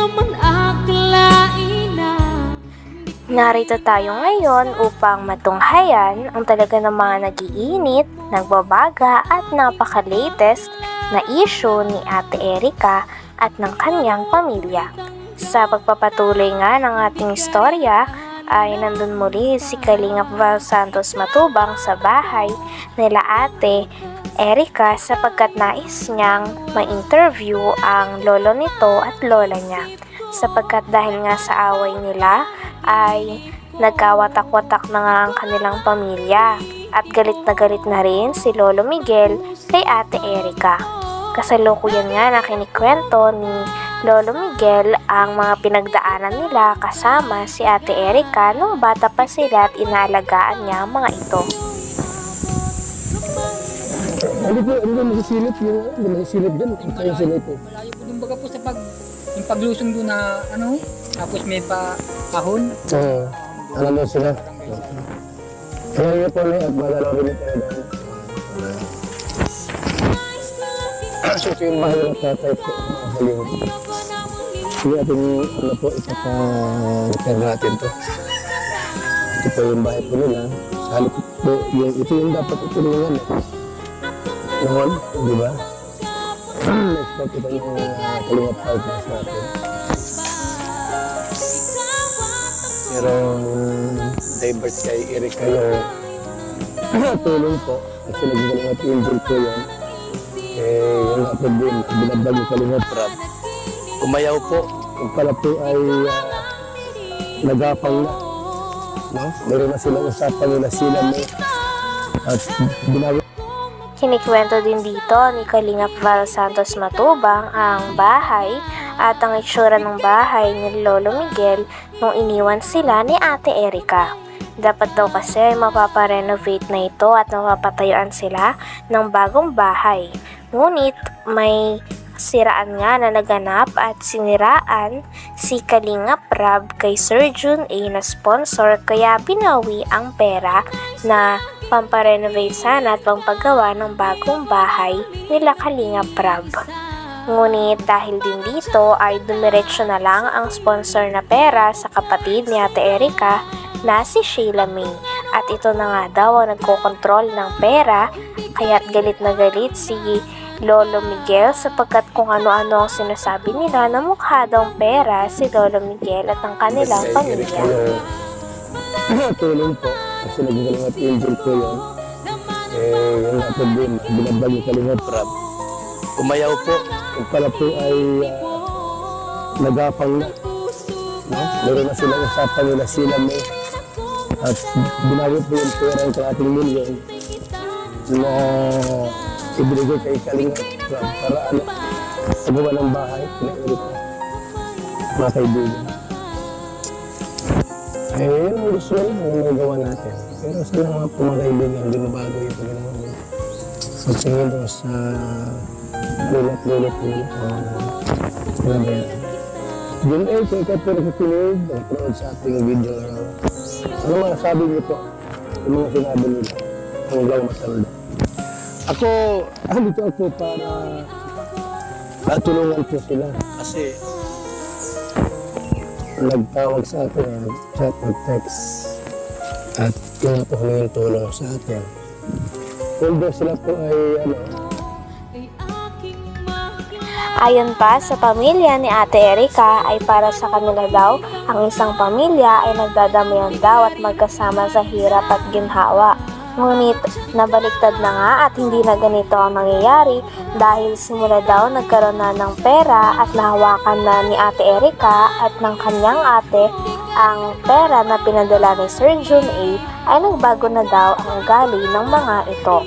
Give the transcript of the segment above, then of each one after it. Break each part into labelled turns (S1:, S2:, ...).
S1: naman akalain na.
S2: Narito tayo ngayon upang matunghayan ang talaga ng mga nag-iinit, nagbabaga at napaka-latest na issue ni Ate Erica at ng kanyang pamilya. Sa pagpapatuloy nga ng ating istorya ay nandun muli si Kalingap Val Santos Matubang sa bahay nila Ate Erica sapagkat nais niyang ma-interview ang lolo nito at lola niya. Sapagkat dahil nga sa away nila ay nagkawatak-watak na nga ang kanilang pamilya at galit na rin si Lolo Miguel kay Ate Erica. Kasalukuyan nga na kinikwento ni Lolo Miguel ang mga pinagdaanan nila kasama si Ate Erica nung bata pa sila at inaalagaan niya ang mga ito.
S3: Hindi po, hindi masisilip dyan. Ito yung silip po.
S4: Malayo po din baga po sa yung paglusong doon na tapos may kahon.
S3: Oo, alam mo sila. Kaya nga po na at malalawin nito na doon. So ito yung bahay ng tatay po. Sige natin po, ipapa-repair natin to. Ito po yung bahay po nila. Sa halip po, ito yung dapat itulungan. Noon, di ba? Next po, ito yung Kalingap Outhouse natin. Pero divert kay Erica yung tulong po. Kasi nagkakalingap angel po yan. Yung natin din, binabag yung Kalingap Rap. Umayaw po. Kung pala po ay nagapang na. No? Meron na silang usapan nila sila mo. At binabag.
S2: Kinikwento din dito ni Kalingap Val Santos Matubang ang bahay at ang itsura ng bahay ni Lolo Miguel nung iniwan sila ni Ate Erica. Dapat daw kasi mapaparenovate na ito at mapapatayuan sila ng bagong bahay. Ngunit may siraan nga na naganap at siniraan si Kalingap Rab kay Sir June A na sponsor kaya binawi ang pera na pamparenovate sana at pampagawa ng bagong bahay nila Kalingap Rab. Ngunit dahil din dito ay dumiretso na lang ang sponsor na pera sa kapatid ni Ate Erica na si Sheila May. At ito na nga daw ang nagkokontrol ng pera kaya't galit na galit si Lolo Miguel sapagkat kung ano-ano ang sinasabi nila na mukha daw pera si Lolo Miguel at ang kanilang pamilya.
S3: Tulong po. Kasi nagkakalingap angel po yun. Yung natin din, binabag yung Kalingap Rap. Umayaw po. Kung pala po ay nagapang na. No? Meron na silang usapan nila sila mo. At binawi po yung pera yung kalating milyon na ibinigay kay Kalingap Rap para pagawa ng bahay. Pinailit na. Mga kaibigan. Yun ang gusto lang ang magawa natin. Pero sana mga pumagaibigan, hindi mabago yung paginawa mo. So, tingin doon sa lulat-lulat nila. Ano ba yan? Jun A, kung ikaw po nakikinig, nag-proud sa ating video ngayon. Ano mga sabi niyo po? Yung mga sinabi nila. Hanggang matanda. Ako, dito ako para tulungan po sila. Kasi nagtawag sa atin, chat at text at yun po yung tulong sa atin. Although sila po ay
S2: Ayon pa sa pamilya ni Ate Erica ay para sa kanila daw ang isang pamilya ay nagdadamayan daw at magkasama sa hirap at ginhawa. Ngunit nabaliktad na nga at hindi na ganito ang nangyayari dahil simula daw nagkaroon na ng pera at nahawakan na ni Ate Erica at ng kanyang ate ang pera na pinadala ni Sir June A ay nagbago na daw ang ugali ng mga ito.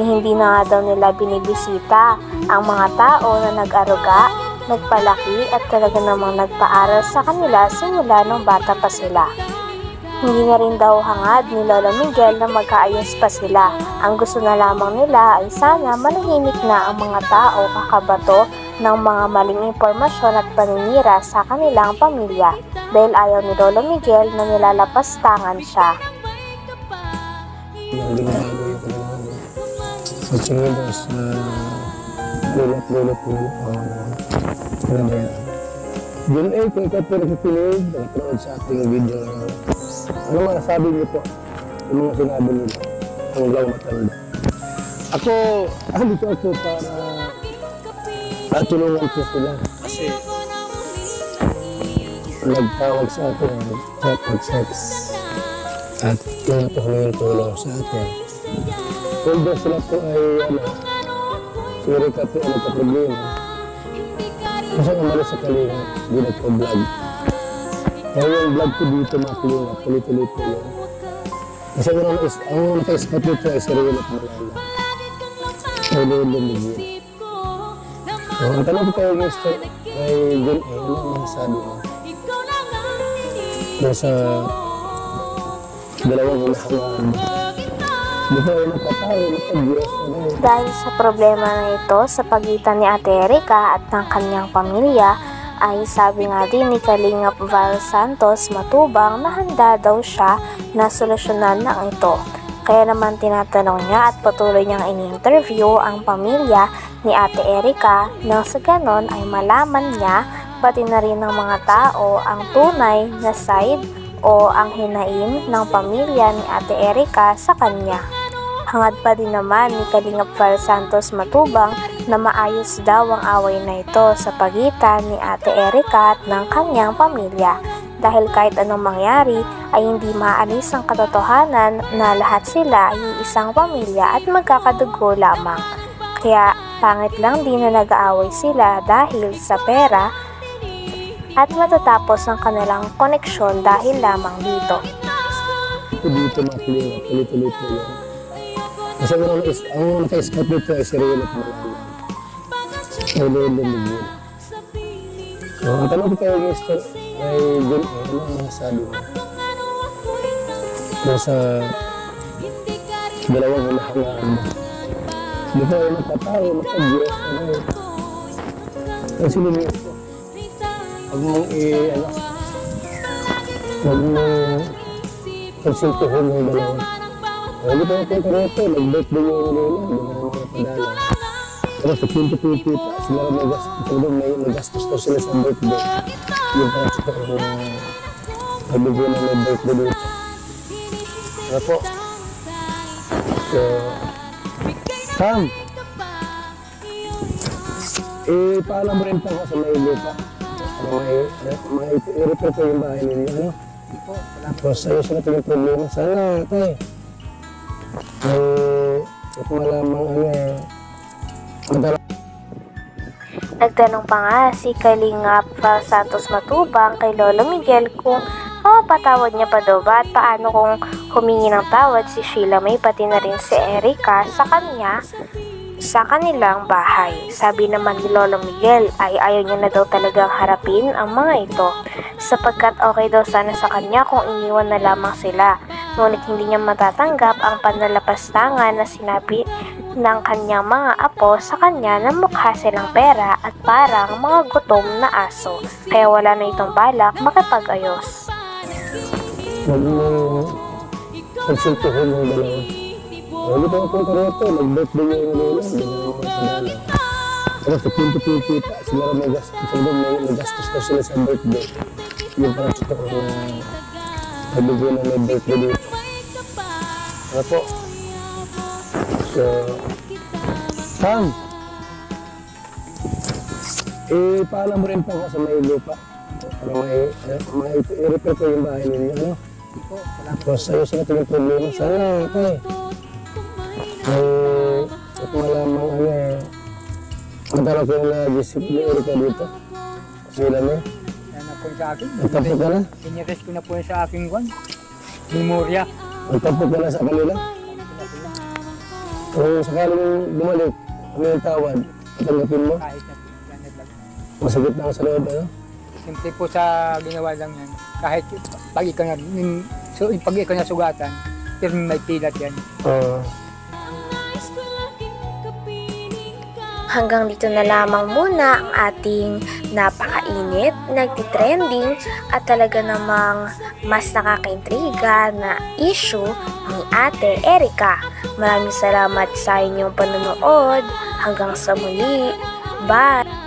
S2: Na hindi na nga daw nila binibisita ang mga tao na nag-aruga, nagpalaki at talaga namang nagpaaral sa kanila simula nung bata pa sila. Hindi na rin daw hangad ni Lolo Miguel na magkaayos pa sila. Ang gusto na lamang nila ay sana manahimik na ang mga tao kakabato ng mga maling impormasyon at paninira sa kanilang pamilya dahil ayaw ni Lolo Miguel na nilalapastangan siya.
S3: Yung binabago yung pagkakataon. So, tingin doon sa lulat-lulat nila. Ano ba yan? Jun A, kung ikaw po nakikinig, nag-upload sa ating video ngayon, ano masasabi niyo po yung mga sinabi nila hanggang matanda? Ako, dito ako para tulungan po sila kasi nagtawag sa atin, chat at yung po yung tulong sa atin. Although sila po ay siguro ka po ang nagka-problema kasi umalis sa kalinga, di nagpa-vlog. Kaya yung vlog ko dito mga kalinga, tuloy-tuloy po yun. Kasi ang naka-scout dito ay si Rio at Malala. Ay lumigil. So, ang tanong ko kayo Mr. ay Jun A, ano ang masasabi mo? Nasa dalawang hinahangaan mo. Di ba ay nakatayo, nakag-Diyos.
S2: Dahil sa problema na ito sa pagitan ni Ate Erica at ng kanyang pamilya, ay sabi nga din ni Kalingap Val Santos Matubang na handa daw siya na solusyonan ng ito. Kaya naman tinatanong niya at patuloy niyang ini-interview ang pamilya ni Ate Erica nang sa ganon ay malaman niya pati na rin ng mga tao ang tunay na side o ang hinaing ng pamilya ni Ate Erica sa kanya. Hangad pa din naman ni Kalingap Val Santos Matubang na maayos daw ang away na ito sa pagitan ni Ate Erica at ng kanyang pamilya. Dahil kahit anong mangyari ay hindi maalis ang katotohanan na lahat sila ay isang pamilya at magkakadugo lamang. Kaya pangit lang din na nag-aaway sila dahil sa pera at matatapos ang kanilang koneksyon dahil lamang dito.
S3: Dito mga kalinga, tuloy-tuloy po yun. Kasi ang naka-scout dito ay si Rio at Malala. Ay lumigil. So, ang tanong ko kayo Mr. ay Jun A, ano ang masasabi mo? Nasa dalawang hinahangaan mo. Di ba ay nakatayo, nakag-Diyos. Ang sinilis ko. Huwag mong huwag mong konsultuhin ng dalawa. Hindi pa natin ito rito, nag-birthday yung Lola, hindi na mga padala. Pero sa pinto-pinto pa, sila may gastos to sila sa birthday. Yung parang sa nabigyan na may birthday dito. Ano po? So, Sam! Paalam mo rin po ako sa may lupa. May i-repair ko yung bahay ninyo, ano? Tapos ayos natin yung problema. Sana, tayo. Kung malamang
S2: Nagtanong pa nga si Kalingap Val Santos Matubang kay Lolo Miguel kung mapapatawad niya pa daw ba at paano kung humingi ng tawad si Sheila May pati na rin si Erica sa kanilang bahay. Sabi naman ni Lolo Miguel ay ayaw niya na daw talagang harapin ang mga ito sapagkat okay daw sana sa kanya kung iniwan na lamang sila. Ngunit hindi niya matatanggap ang panlalapastangan na sinabi ng kanyang mga apo sa kanya na mukha silang pera at parang mga gutom na aso. Kaya wala na itong balak makipag-ayos.
S3: Huwag mong konsultuhin ng dalawa. Hindi pa napunta rito, nag-birthday yung Lola, hindi na mga padala. Pero sa pinto-pinto pa, sila may gastos to sila sa birthday. Yung parang totoo na nabigyan na may birthday dito. Ano po? So, Sam! Paalam mo rin po ako sa may lupa. Para may i-repair ko yung bahay ninyo, ano? Tapos ayos natin yung problema. Sana, tayo. Kung malamang matala ko yung nag-isip ni Erica dito. Sila mo.
S4: Yan na po sa akin.
S3: Nagtapo ka na?
S4: Inirest ko na po sa aking memorya.
S3: Nagtapo ka na sa kanila? Kung sakaling bumalik, ano yung tawad? Tanggapin mo?
S4: Kahit na planet lang.
S3: Masagit na ako sa loob, ano?
S4: Simple po sa ginawa lang yan. Kahit pag ikaw na sugatan, pero may pilat yan.
S2: Hanggang dito na lamang muna ang ating napakainit, nagtitrending at talaga namang mas nakakaintriga na issue ni Ate Erica. Maraming salamat sa inyong panonood. Hanggang sa muli. Bye!